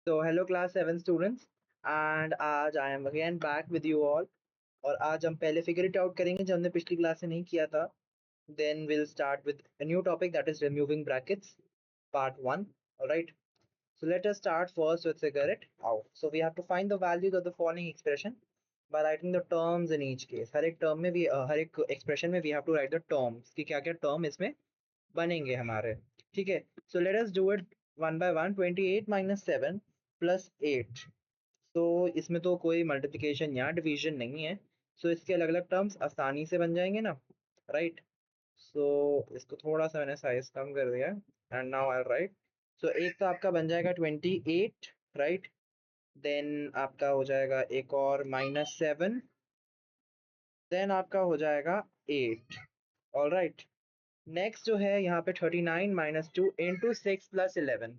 तो hello class 7 students and आज I am again back with you all. और आज हम पहले फिगर इट आउट करेंगे जो हमने पिछली क्लास में नहीं किया था। Then will start with a new topic that is removing brackets part 1। Alright, so let us start first with figure it out. So we have to find the values of the following expression by writing the terms in each case. हर एक term में भी हर एक expression में we have to write the terms कि क्या क्या term इसमें बनेंगे हमारे। ठीक है, so let us do it one by one. 28 minus 7 plus 8। तो इसमें तो कोई मल्टीप्लिकेशन या डिवीजन नहीं है, सो इसके अलग अलग टर्म्स आसानी से बन जाएंगे ना, राइट। सो इसको थोड़ा सा मैंने साइज कम कर दिया एंड नाउ आई राइट। सो एक तो आपका बन जाएगा 28, राइट। देन आपका हो जाएगा एक और -7। देन आपका हो जाएगा 8। ऑल राइट, नेक्स्ट जो है यहाँ पे 39 माइनस 2 इंटू 6 प्लस 11।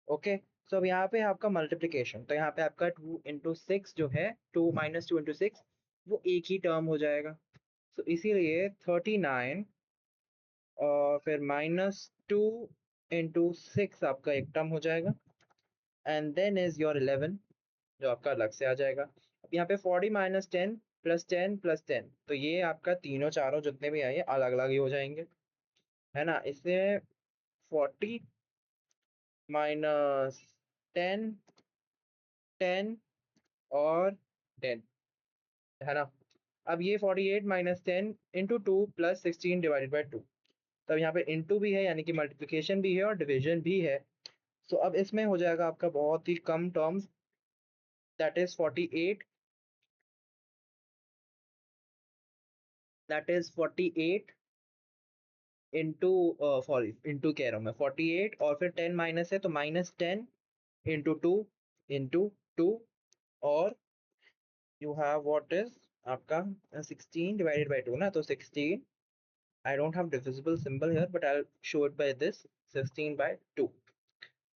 ओके, सो अब यहाँ पे आपका मल्टीप्लीकेशन, तो यहाँ पे आपका 2 इंटू 6 जो है, 2 माइनस 2 इंटू 6, वो एक ही टर्म हो जाएगा। सो इसीलिए 39 और फिर -2 इंटू 6 आपका एक टर्म हो जाएगा एंड देन इज योर 11 जो आपका अलग से आ जाएगा। अब यहाँ पे 40 माइनस 10 प्लस 10 प्लस 10, तो ये आपका तीनों चारों जितने भी आए अलग अलग ही हो जाएंगे, है ना। इसलिए 40 माइनस 10, 10 और 10, है ना। अब ये 48 minus 10 into 2 plus 16 divided by 2। तब यहाँ पे इंटू भी है यानी कि मल्टीप्लिकेशन भी है और डिवीजन भी है। सो अब इसमें हो जाएगा आपका बहुत ही कम terms, that is 48, that is 48 into, sorry into कह रहा हूँ मैं, 48 और फिर 10 माइनस है तो -10 इंटू 2 इंटू 2, और यू हैव व्हाट इज आपका 16 डिवाइडेड बाई 2 ना, तो 16, I don't have divisible symbol here but I'll show it by this, 16 by 2।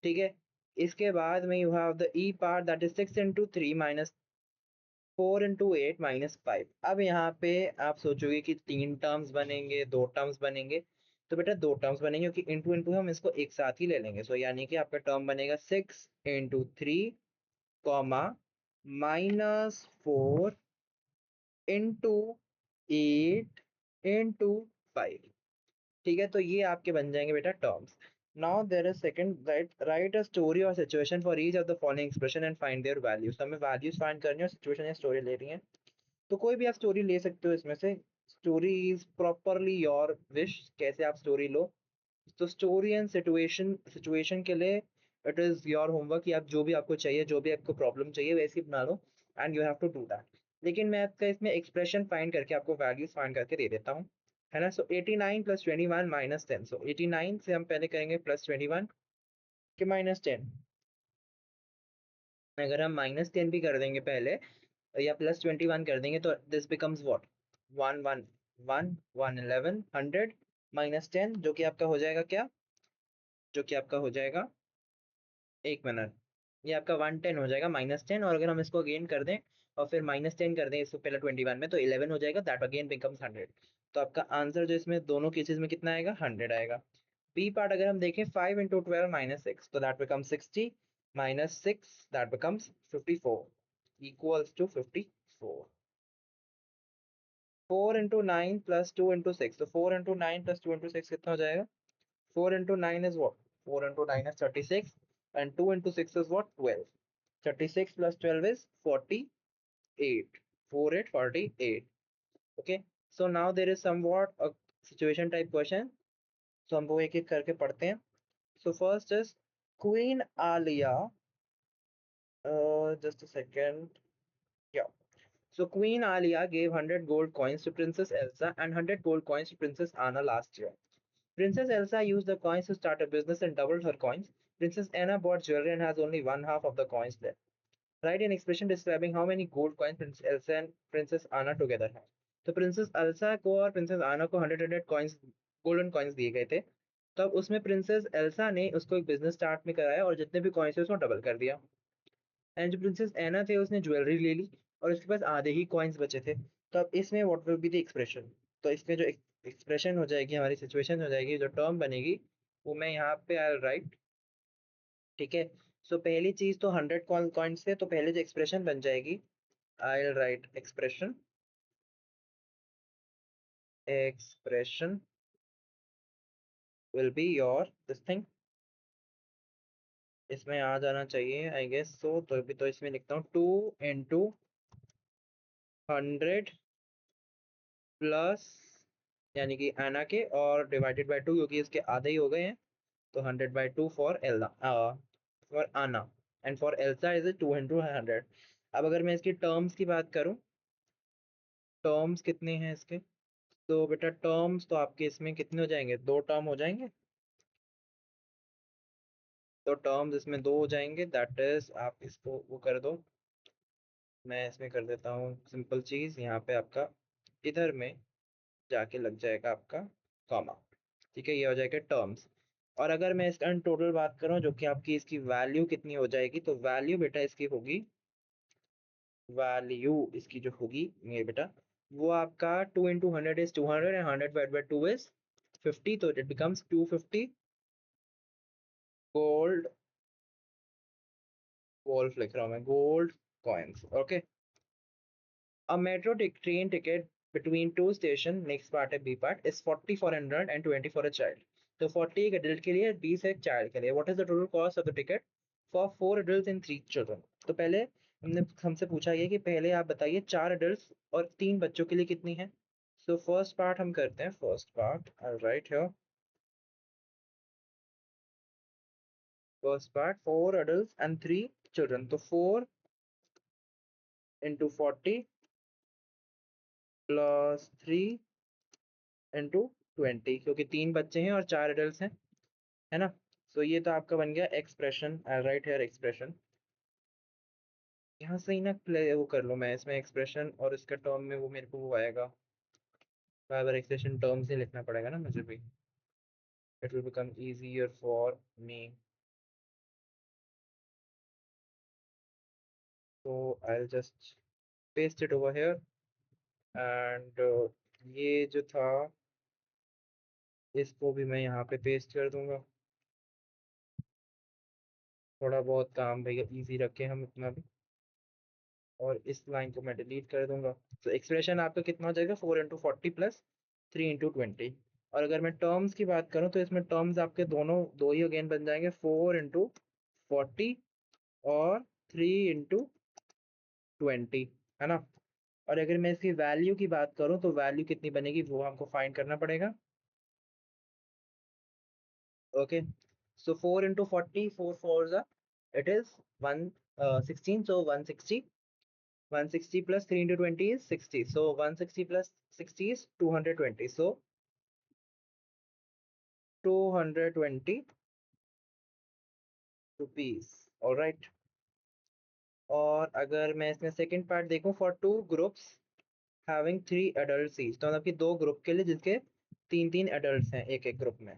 ठीक है, इसके बाद में you have the e part that is 6 into 3 minus 4 into 8 minus 5। अब यहाँ पे आप सोचोगे कि तीन टर्म्स बनेंगे, दो टर्म्स बनेंगे, तो बेटा दो टर्म्स बनेंगे क्योंकि इंटू इंटू हम इसको एक साथ ही ले लेंगे। सो यानी कि आपका टर्म बनेगा 6 इंटू 3 कॉमा -4 इंटू 8 इंटू 5। ठीक है, तो ये आपके बन जाएंगे बेटा terms. Now there is second, write a story और situation for each of the following expression and find their values. तो हमें वैल्यूज फाइंड करनी है और सिचुएशन या स्टोरी ले रही है, तो कोई भी आप स्टोरी ले सकते हो इसमें से। Story is properly your wish, कैसे आप स्टोरी लो। तो स्टोरी एंड सिचुएशन, सिचुएशन के लिए इट इज योर होमवर्क कि आप जो भी आपको चाहिए, जो भी आपको प्रॉब्लम चाहिए वैसे ही बना लो and you have to do that. लेकिन मैं आपका इसमें एक्सप्रेशन फाइंड करके आपको वैल्यूज फाइंड करके दे देता हूँ, है ना। सो 89 प्लस 21 माइनस 10। सो 89 से हम पहले करेंगे प्लस 21 के -10। अगर हम -10 भी कर देंगे पहले या +21 कर देंगे तो दिस बिकम्स व्हाट, 1 1 1 1 11 100 -10, जो कि आपका हो जाएगा क्या, जो कि आपका हो जाएगा, एक मिनट, ये आपका 110 हो जाएगा -10। और अगर हम इसको अगेन कर दें और फिर -10 कर दें इसको पहले 21 में, तो 11 हो जाएगा, दैट अगेन बिकम्स 100। तो आपका आंसर जो इसमें दोनों केसेस में कितना आएगा, 100 आएगा। बी पार्ट अगर हम देखें 5 इंटू 12 -6, तो that becomes 60 -6 that becomes 54 equals to 54। 4 into 9 plus 2 into 6, तो 4 इंटू 9 प्लस 2 इंटू 6 कितना हो जाएगा, 4 into 9 is what? 4 into 9 is 36 and 2 into 6 is what? 12. 36 plus 12 is 48. 48, 48. Okay. So now there is somewhat a situation type question. So हम वो एक एक करके पढ़ते हैं. So first is Queen Alia. Just a second. Yeah. So Queen Alia gave 100 gold coins to Princess Elsa and 100 gold coins to Princess Anna last year. Princess Elsa used the coins to start a business and doubled her coins. Princess Anna bought jewelry and has only one half of the coins left. Write an expression describing how many gold coins Princess Elsa and Princess Anna together have. तो princess Elsa को और princess आना को 100 coins, golden coins दिए गए थे। तब उसमें प्रिंसेस एल्सा ने उसको एक बिजनेस स्टार्ट में कराया और जितने भी कॉइन्स थे उसको डबल कर दिया। एंड जो प्रिंसेस एना थे उसने ज्वेलरी ले ली और उसके पास आधे ही कॉइन्स बचे थे। तो अब इसमें what will be the expression, तो इसमें जो एक्सप्रेशन हो जाएगी, हमारी सिचुएशन हो जाएगी, जो टर्म बनेगी वो मैं यहाँ पे आई राइट। ठीक है, सो पहली चीज तो 100 कॉइन्स थे, तो पहले जो एक्सप्रेशन बन जाएगी, I will write expression will be your this thing, इसमें आ जाना चाहिए आई गेस। तो अभी तो इसमें लिखता हूँ 2 into 100 प्लस, यानी कि आना के, और डिवाइडेड बाय 2, क्योंकि इसके आधे ही हो गए हैं, तो 100/2 फॉर एल्ला, फॉर आना, and for Elsa is 2 into 100। अब अगर मैं इसकी टर्म्स की बात करूं, टर्म्स कितने हैं इसके, तो बेटा टर्म्स तो आपके इसमें कितने हो जाएंगे, 2 टर्म हो जाएंगे। तो टर्म्स इसमें 2 हो जाएंगे, दैट इज आप इसको वो कर दो, मैं इसमें कर देता हूँ सिंपल चीज, यहाँ पे आपका इधर में जाके लग जाएगा आपका कॉमा। ठीक है, ये हो जाएगा टर्म्स। और अगर मैं इसका टोटल बात करूं, जो कि आपकी इसकी वैल्यू कितनी हो जाएगी, तो वैल्यू बेटा इसकी होगी, वैल्यू इसकी जो होगी ये बेटा, वो आपका 2 into 100 इज 200 एंड 100/2 इज 50, तो इट बिकम्स 250 गोल्ड, गोल्ड लिख रहा हूँ मैं, gold coins. Okay, a metro train ticket between two station, next part है B part, is 40 for an adult and 20 for a child। तो 40 एक adult के लिए, 20 एक child के लिए। What is the total cost of the ticket for 4 adults and 3 children? तो पहले हमने हमसे पूछा ये कि पहले आप बताइए 4 adults और 3 बच्चों के लिए कितनी है। So first part हम करते हैं, first part I'll write here, first part 4 adults and 3 children, तो 4 into 40 plus 3 into 20, क्योंकि 3 बच्चे हैं और 4 adults हैं, है ना। सो ये तो आपका बन गया एक्सप्रेशन, आई राइट हेयर एक्सप्रेशन। यहाँ से ही ना प्ले वो कर लो, मैं इसमें एक्सप्रेशन और इसका टर्म में वो मेरे को वो आएगा, बार बार एक्सप्रेशन टर्म्स ही लिखना पड़ेगा ना मुझे भी, it will become easier for me. तो I just paste it over here, and ये जो था इसको भी मैं यहाँ पे पेस्ट कर दूंगा। थोड़ा बहुत काम भैया इजी रखें हम इतना भी, और इस लाइन को मैं डिलीट कर दूंगा। तो एक्सप्रेशन आपका कितना हो जाएगा, 4 into 40 प्लस 3 into 20। और अगर मैं टर्म्स की बात करूं, तो इसमें टर्म्स आपके दोनों दो ही अगेन बन जाएंगे, 4 into 40 और 3 into 20, है ना। और अगर मैं इसकी वैल्यू की बात करूं, तो वैल्यू कितनी बनेगी वो हमको फाइंड करना पड़ेगा। Okay, so 4 into 40, 4 4s it is 116, so 160, 160 plus 3 into 20 is 60. So 160 plus 60 is 220. So 220 rupees. All right. और अगर मैं इसमें सेकंड पार्ट देखूं, for 2 groups having 3 adults each, तो मतलब कि 2 ग्रुप के लिए जिसके 3 3 adults हैं एक एक ग्रुप में।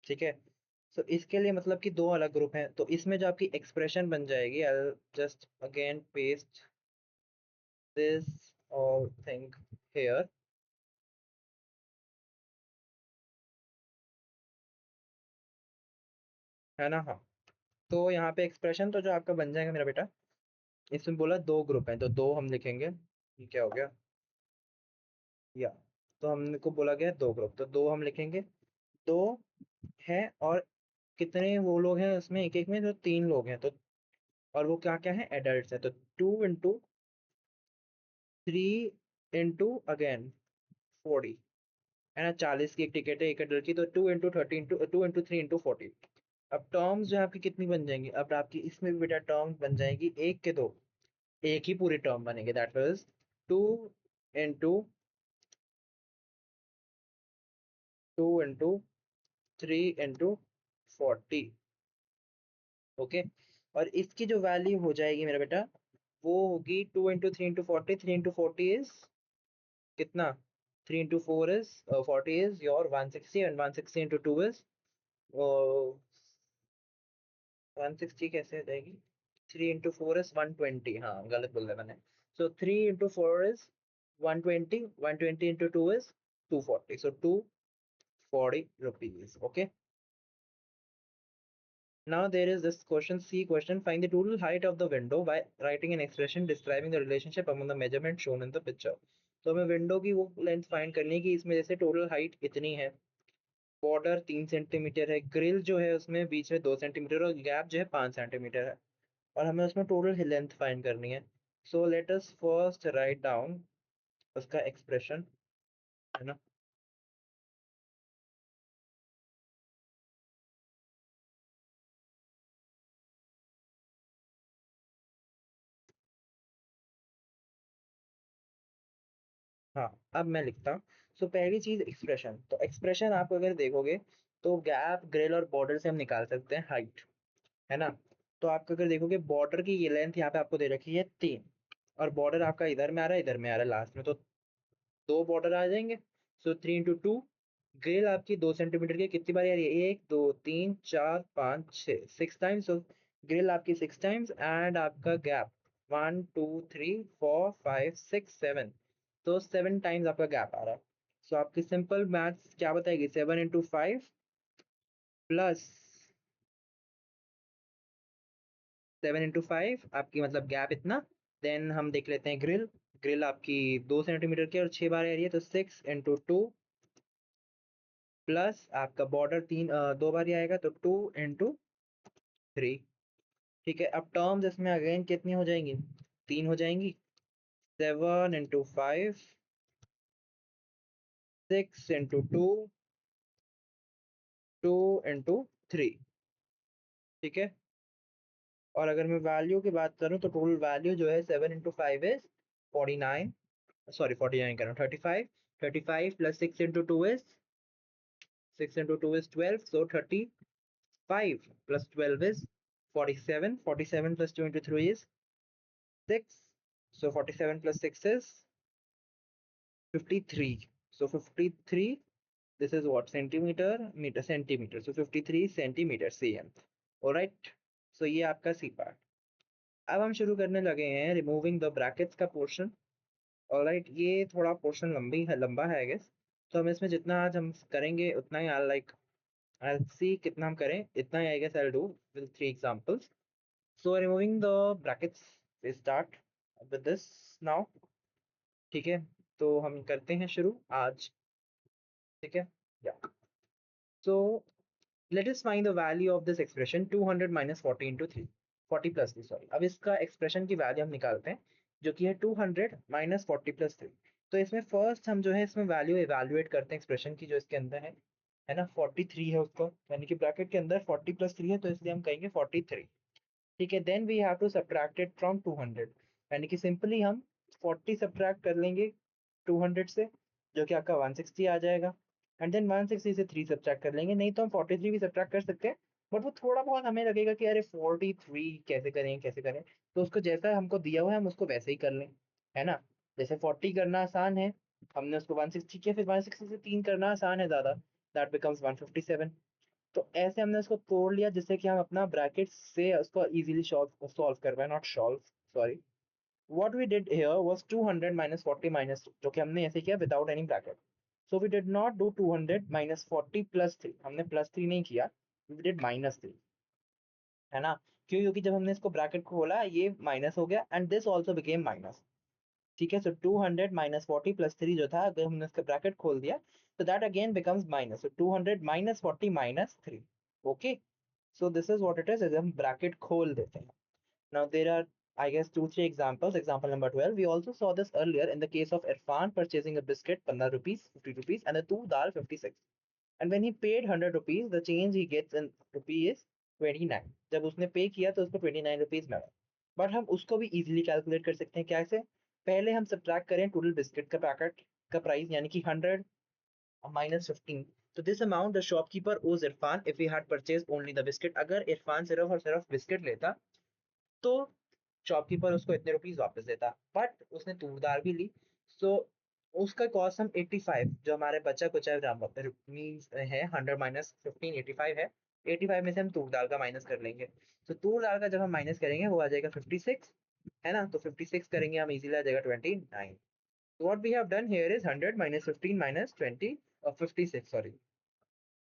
ठीक है, तो इसके लिए मतलब कि 2 अलग ग्रुप हैं, तो इसमें जो आपकी एक्सप्रेशन बन जाएगी, I just again paste this all thing here, है ना। हाँ, तो यहाँ पे एक्सप्रेशन तो जो आपका बन जाएगा मेरा बेटा, इसमें बोला 2 ग्रुप हैं, तो 2 हम लिखेंगे, ये क्या हो गया, या, तो हमने को बोला गया 2 ग्रुप, तो 2 हम लिखेंगे। 2 है, और कितने वो लोग हैं उसमें, एक एक में जो 3 लोग हैं, तो और वो क्या क्या है, एडल्ट है, तो 2 into 3 into अगेन 40, है ना। 40 की एक टिकट है एक एडल्ट की, तो 2 into 30 into 2 into 3 into 40। अब टर्म्स जो है आपकी कितनी बन जाएंगी, अब आपकी इसमें भी बेटा टर्म्स बन जाएगी एक के दो, एक ही पूरी टर्म बनेगी, that is 2 into 3 into 40। Okay, और इसकी जो वैल्यू हो जाएगी मेरा बेटा, वो होगी 2 into 3 into 40, 3 into 40 इज कितना, 3 into 4 is 40 is your 160, and 160 into 2 is 160, कैसे हो जाएगी, 3 into 4 इज 120, हाँ गलत बोल दिया मैंने। सो 3 into 4 is 120, 120 into 2 is 240, so 240 rupees। Okay, Now there is this question C question, find the total height of the window by writing an expression describing the relationship among the measurement shown in the picture. तो हमें window की वो length find करनी है कि इसमें जैसे total height इतनी है, बॉर्डर 3 सेंटीमीटर है, ग्रिल जो है उसमें बीच में 2 सेंटीमीटर और गैप जो है 5 सेंटीमीटर है, और हमें उसमें टोटल लेंथ फाइंड करनी है. So let us first write down उसका एक्सप्रेशन, है ना. हाँ, अब मैं लिखता हूँ. सो पहली चीज एक्सप्रेशन, तो एक्सप्रेशन आप अगर देखोगे तो गैप, ग्रिल और बॉर्डर से हम निकाल सकते हैं हाइट, है ना. तो आप अगर देखोगे बॉर्डर की ये लेंथ यहाँ पे आपको दे रखी है 3, और बॉर्डर आपका इधर में आ रहा है, इधर में आ रहा है लास्ट में, तो दो बॉर्डर आ जाएंगे. सो 3 into 2. ग्रिल आपकी 2 सेंटीमीटर की कितनी बार आ रही है, 1 2 3 4 5 6, 6 टाइम्स. सो ग्रिल आपकी 6 टाइम्स, एंड आपका गैप 1 2 3 4 5 6 7, तो 7 टाइम्स आपका गैप आ रहा है. सो आपकी सिंपल मैथ्स क्या बताएगी, 7 into 5 प्लस 7 into 5 आपकी मतलब गैप इतना. देन हम देख लेते हैं ग्रिल. ग्रिल आपकी 2 सेंटीमीटर की और 6 बार आ रही है, तो 6 into 2 प्लस आपका बॉर्डर 2 बार ही आएगा, तो 2 into 3. ठीक है, अब टर्म्स इसमें अगेन कितनी हो जाएंगी, 3 हो जाएंगी. 7 into 5, 6 into 2, 2 into 3. ठीक है, और अगर मैं वैल्यू की बात करूं तो टोटल वैल्यू जो है 7 into 5 इज 49, सॉरी 49 कह रहा हूँ, 35. 35 plus 6 into 2 is 6 into 2 is 12, so 35 plus 12 is 47. 47 plus 2 into 3 is 6, so 47 plus 6 is 53. So 53, this is what, centimeter meter centimeter, so 53 centimeter cm. Alright, so ये आपका C part. अब हम शुरू करने लगे हैं रिमूविंग द ब्रैकेट्स का portion. Alright, ये थोड़ा पोर्शन लंबा है आई गेस. तो हम इसमें जितना आज हम करेंगे उतना ही, I'll see कितना हम करें, इतना ही I guess I'll do with 3 examples. So removing the brackets, we start with this now. ठीक है, तो हम करते हैं शुरू आज. ठीक है, yeah. So let us find the value of this expression 200 minus 40 into 3. 40 plus 3, sorry. अब इसका एक्सप्रेशन की वैल्यू हम निकालते हैं, जो कि है 200 minus 40 plus 3. तो इसमें फर्स्ट हम जो है इसमें वैल्यू इवैल्यूएट करते हैं एक्सप्रेशन की जो इसके अंदर है ना. 43 है उसको, यानी कि ब्रैकेट के अंदर 40 plus 3 है, तो इसलिए हम कहेंगे 43. ठीक है, then we have to subtract it from 200, यानी कि सिंपली हम 40 सब्ट्रैक्ट कर लेंगे 200 से, जो कि आपका 160 आ जाएगा. एंड देन 160 से 3 सब्ट्रैक्ट कर लेंगे, नहीं तो हम 43 भी सब्ट्रैक्ट कर सकते हैं, बट वो थोड़ा बहुत हमें लगेगा कि अरे 43 कैसे करें कैसे करें. तो उसको जैसा हमको दिया हुआ है हम उसको वैसे ही कर लें, है ना. जैसे 40 करना आसान है, हमने उसको 160 किया, फिर 160 से 3 करना आसान है ज़्यादा, दैट बिकम्स 157. तो ऐसे हमने उसको तोड़ लिया जिससे कि हम अपना ब्रैकेट से उसको इजीली सॉल्व कर पाए, not solve, sorry. What we did here was 200 minus 40 minus 2, जो कि हमने ऐसे किया without any bracket. So we did not do 200 minus 40 plus 3, हमने प्लस 3 नहीं किया, वी डिड -3, है ना. क्यों, क्योंकि जब हमने इसको ब्रैकेट को खोला ये माइनस हो गया, and this also became minus. ठीक है, सो 200 minus 40 plus 3 जो था, अगर हमने इसका ब्रैकेट खोल दिया तो that again becomes minus, so 200 minus 40 minus 3. Okay, so this is what it is, हम bracket खोल देते हैं. Now there are, I guess, 2 3 examples. Example number 12, we also saw this earlier in the case of Irfan purchasing a biscuit 15 rupees, 50 rupees, and a two dal 56. And when he paid 100 rupees, the change he gets in rupee is 29. जब उसने पे किया तो उसको 29 rupees मिला. But हम उसको भी इजीली कैलकुलेट कर सकते हैं, कैसे. पहले हम सब्ट्रैक्ट करें टोटल बिस्किट का पैकेट का प्राइस, यानी कि 100 minus 15. So this amount the shopkeeper owes Irfan if he had purchased only the biscuit. अगर इरफान सिर्फ और सिर्फ बिस्किट लेता तो शॉपकीपर उसको इतने रुपीस वापस देता, बट उसने तूर दाल भी ली. सो उसका कॉस्ट हम 85, जो हमारे बचा कुचा मीन्स है 100 minus 15 85 है, 85 में से हम तूर दाल का माइनस कर लेंगे. तो तूर दाल का जब हम माइनस करेंगे वो आ जाएगा 56, है ना. तो 56 करेंगे हम, इजीली आ जाएगा 29. So what we have done here is 100 minus 15 minus 20 56, sorry.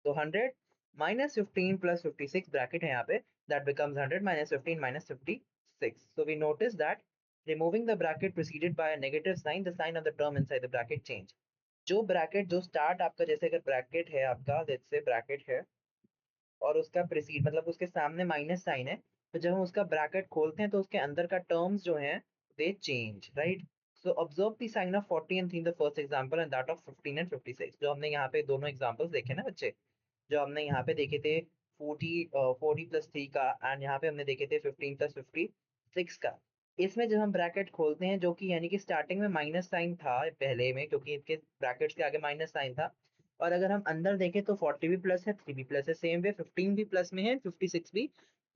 So 100 -15 plus 56 bracket है यहाँ पे, that becomes 100 -15 -56. So we notice that removing the bracket preceded by a negative sign, the sign of the term inside the bracket change. जो bracket जो start आपका, जैसे अगर bracket है आपका, लेट्स से ब्रैकेट है और उसका प्रीसीड मतलब उसके सामने माइनस साइन है, तो जब हम उसका ब्रैकेट खोलते हैं तो उसके अंदर का टर्म्स जो हैं they change, right? So observe the sign of 40 and think the first example and that of 15 and 56, जो हमने यहाँ पे दोनों एग्जांपल्स देखे ना बच्चे, जो हमने यहाँ पे देखे थे 40 प्लस 3 का, एंड यहाँ पे हमने देखे थे 15 प्लस 56 का। इसमें जब हम ब्रैकेट खोलते हैं, जो कि यानी कि स्टार्टिंग में माइनस साइन था पहले में, क्योंकि इसके ब्रैकेट्स के आगे माइनस साइन था, और अगर हम अंदर देखें तो 40 भी प्लस है, 3 भी प्लस है, सेम वे 15 भी प्लस में है, 56 भी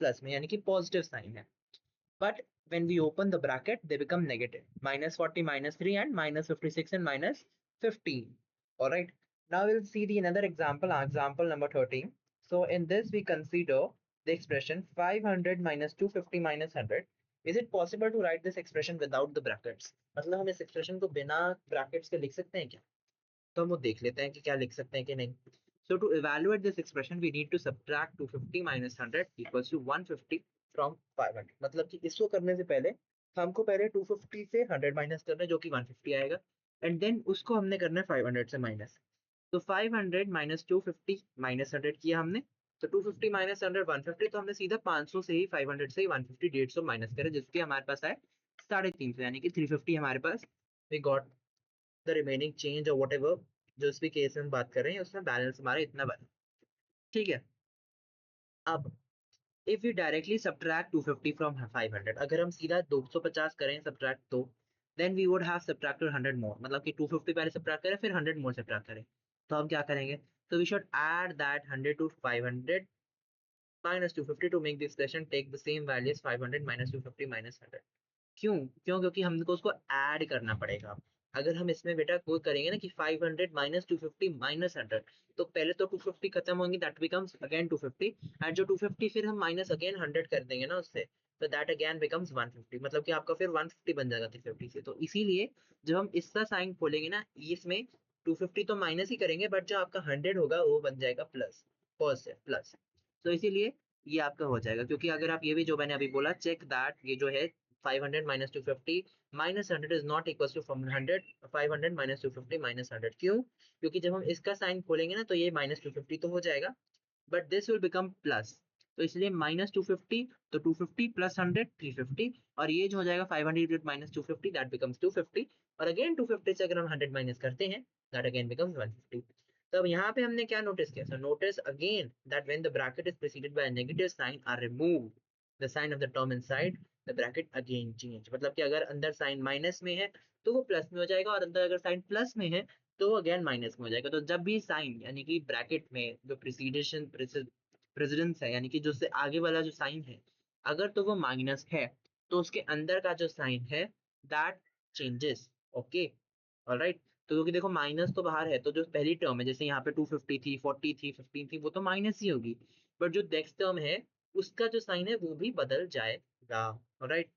प्लस में, यानी कि पॉजिटिव साइन है। But when we open the bracket, they become negative. -40, -3, and -56 and -15. All right. Now we'll see the another example, example number 13. So in this, we consider the expression 500 minus 250 minus 100. Is it possible to write this expression without the brackets? मतलब हम इस expression को बिना brackets के लिख सकते हैं क्या? तो हम वो देख लेते हैं कि क्या लिख सकते हैं कि नहीं. So to evaluate this expression, we need to subtract 250 minus 100 equals to 150 from 500. मतलब कि इसको करने से पहले हमको पहले 250 से 100 माइनस करना है, जो कि 150 आएगा, एंड देन उसको हमने करना है 500 से माइनस. तो 500 माइनस 250 माइनस 100 किया हमने, तो 250 माइनस 100 150, तो हमने सीधा 500 से ही 500 से ही 150 150 माइनस करें, जिसके हमारे पास आए 350, यानी कि 350 हमारे पास. We got the remaining change और वट एवर, जो इस भी केस में हम बात कर रहे हैं उसमें बैलेंस हमारा इतना बना. ठीक है. अब if you directly subtract 250 from 500, अगर हम सीधा 250 करें सब्ट्रैक्ट, तो then we would have subtracted 100 more, मतलब कि 250 पहले सब्ट्रैक्ट करें फिर 100 मोर सब्ट्रैक्ट करें. तो हम क्या करेंगे, तो we should add that 100 to 500 minus 250 to make the expression take the same value as 500 minus 250 minus 100. क्यों क्यों क्योंकि हमको उसको ऐड करना पड़ेगा. अगर हम इसमें बेटा कोई करेंगे ना कि 500 minus 250 minus 100, तो पहले तो 250 खत्म होंगी, दैट बिकम्स अगेन 250, एंड जो 250 फिर हम माइनस अगेन 100 कर देंगे ना उससे, तो दैट अगेन बिकम्स 150, मतलब कि आपका फिर 150 बन जाएगा 350 से. तो इसीलिए जब हम इसका साइन खोलेंगे ना, इसमें 250 तो माइनस ही करेंगे, बट जो आपका 100 होगा वो बन जाएगा प्लस, पॉजिटिव प्लस. तो इसीलिए ये आपका हो जाएगा, क्योंकि अगर आप ये भी जो मैंने अभी बोला, चेक दैट ये जो है 500 minus 250 minus 100 is not equals to from 100 500 minus 250 minus 100. क्यों? क्योंकि जब हम इसका साइन खोलेंगे ना, तो ये minus 250 तो हो जाएगा, but this will become plus. तो इसलिए -250, तो 250 प्लस 100 350, और ये जो हो जाएगा 500 minus 250 दैट बिकम्स 250, और अगेन 250 से अगर हम 100 माइनस करते हैं, दैट अगेन बिकम्स 150. तो अब यहाँ पे हमने क्या नोटिस किया, so notice again that when the bracket is preceded by a negative sign are remove the sign of the term inside the bracket again change. मतलब कि अगर अंदर साइन माइनस में है तो वो प्लस में हो जाएगा, और अंदर अगर साइन प्लस में है तो अगेन माइनस में हो जाएगा. तो जब भी साइन यानी कि ब्रैकेट में जो प्रीसीडेशन प्रेसिडेंस है, यानी कि जो उससे आगे वाला जो साइन है, अगर तो वो माइनस है, तो उसके अंदर का जो साइन है दैट चेंजेस. Okay, alright. तो क्योंकि देखो माइनस तो बाहर है, तो जो पहली टर्म है, जैसे यहाँ पे 250 थी, 40 थी, 15 थी, वो तो माइनस ही होगी, बट जो नेक्स्ट टर्म है उसका जो साइन है वो भी बदल जाएगा. Alright.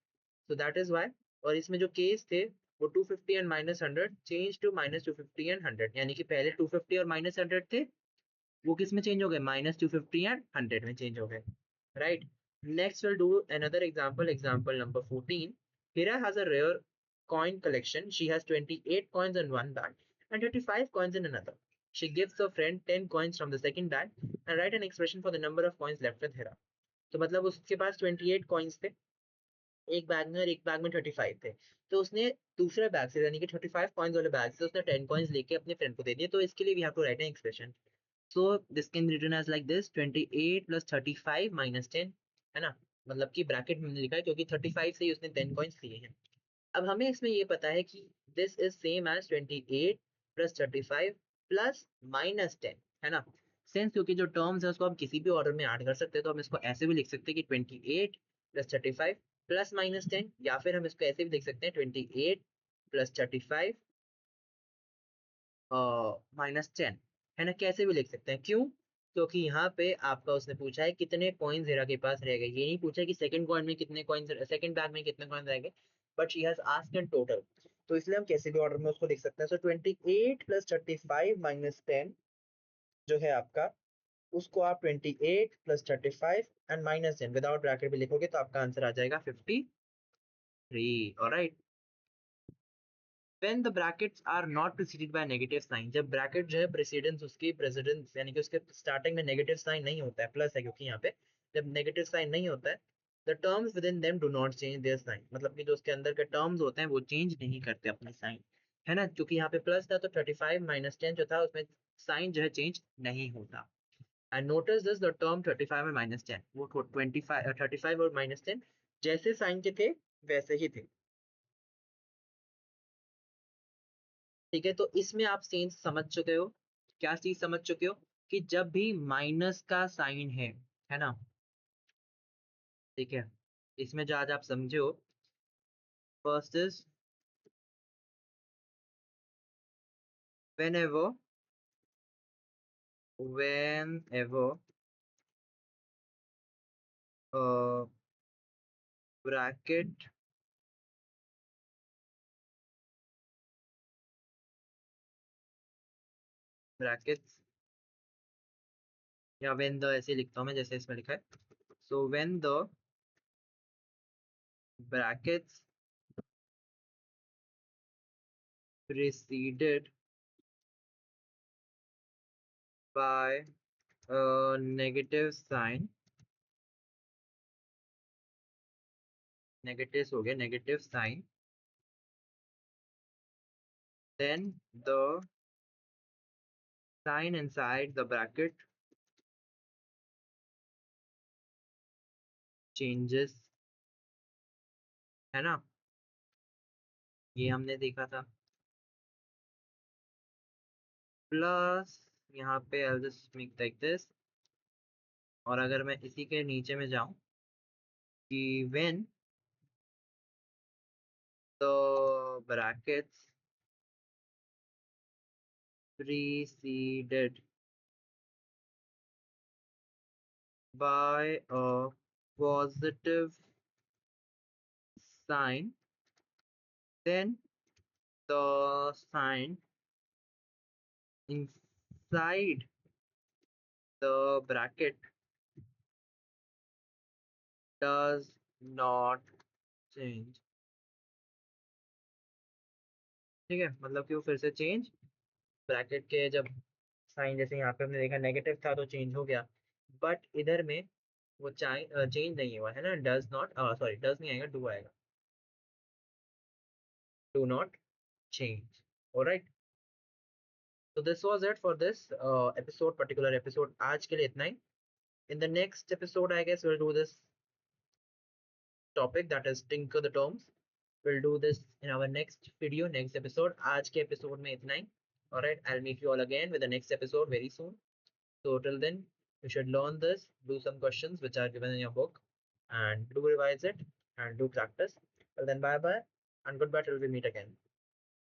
So that is why. और इसमें जो केस थे वो 250 and minus 100 change to -250 and 100, यानी कि पहले 250 और माइनस 100 थे, वो किस में चेंज हो गए, -250 एंड 100 में चेंज हो गए, right. Next will do another example, example number 14. Hira has a rare coin collection. She has 28 coins in one bag and 35 coins in another. She gives her friend 10 coins from the second bag and write an expression for the number of coins left with Hira. तो मतलब उसके पास 28 coins थे एक bag में, और एक bag में 35 थे, तो उसने दूसरे बैग से यानी कि 35 कॉइंस वाले बैग से उसने 10 कॉइंस लेके अपने फ्रेंड को दे दिए. तो इसके लिए we have to write an expression. So this can be written as like this, 28 plus 35 minus 10, है ना. मतलब कि ब्रैकेट में लिखा है क्योंकि 35 से ही उसने 10 कॉइंस लिए हैं. अब हमें इसमें ये पता है कि this is same as 28 plus 35 plus minus 10, है ना. सेंस क्योंकि जो टर्म्स है उसको हम किसी भी ऑर्डर में ऐड कर सकते हैं, तो हम इसको ऐसे भी लिख सकते हैं कि 28 प्लस 35 प्लस माइनस 10, या फिर हम इसको ऐसे भी लिख सकते हैं 28 प्लस 35 माइनस 10, है ना. कैसे भी लिख सकते हैं. क्यों? क्योंकि यहाँ पे आपका उसने पूछा है कितने कॉइन्स हीरा के पास रह गए, ये नहीं पूछा कि सेकंड कॉइन में कितने कॉइन्स, सेकंड बैग में कितने कॉइन रह गए, but she has asked in total. तो इसलिए हम कैसे भी ऑर्डर में उसको लिख सकते हैं. सो 28 प्लस 35 माइनस 10 जो है आपका, उसको आप 28 plus 35 and minus 10 without bracket भी लिखोगे तो आपका आंसर आ जाएगा 53। Alright. when the brackets are not preceded by negative sign, जब ब्रैकेट जो है प्रेसिडेंस उसकी प्रेसिडेंस यानी कि उसके स्टार्टिंग में नेगेटिव साइन नहीं होता है, प्लस है क्योंकि यहाँ पे जब नेगेटिव साइन नहीं होता है, the terms within them do not change their sign, मतलब कि जो उसके अंदर के टर्म्स होते हैं वो चेंज नहीं करते अपनी साइन, है ना, क्योंकि यहाँ पे प्लस था तो 35 माइनस 10 जो था उसमें साइन जो है चेंज नहीं होता। And notice this, the term 35 में माइनस 10, वो 25 35 और माइनस 10 जैसे साइन के थे वैसे ही थे। ठीक है, तो इसमें आप सेंस समझ चुके हो, क्या चीज समझ चुके हो, कि जब भी माइनस का साइन है ना, ठीक है, इसमें जो आज आप समझे हो, first is whenever whenever uh, bracket brackets, या when the ऐसे लिखता हूं मैं जैसे इसमें लिखा है, so when the brackets preceded by a negative हो गया negative sign, then the sign inside the bracket changes, है ना, ये हमने देखा था। प्लस यहाँ पे I'll just make like this, और अगर मैं इसी के नीचे में जाऊं कि when the brackets preceded by a positive sign, then the sign inside the bracket does not change। ठीक है, मतलब कि वो फिर से चेंज, ब्रैकेट के जब साइन जैसे यहाँ पे हमने देखा नेगेटिव था तो चेंज हो गया, बट इधर में वो चेंज नहीं हुआ है ना, डज नॉट, सॉरी डज नहीं आएगा, डू आएगा, do not change. Alright, so this was it for this episode, particular episode, आज के लिए इतना ही। in the next episode I guess we'll do this topic, that is tinker the terms, we'll do this in our next video, next episode। आज के episode में इतना ही। Alright, I'll meet you all again with the next episode very soon, so till then you should learn this, do some questions which are given in your book, and do revise it and do practice. Well then, bye bye and goodbye till we meet again.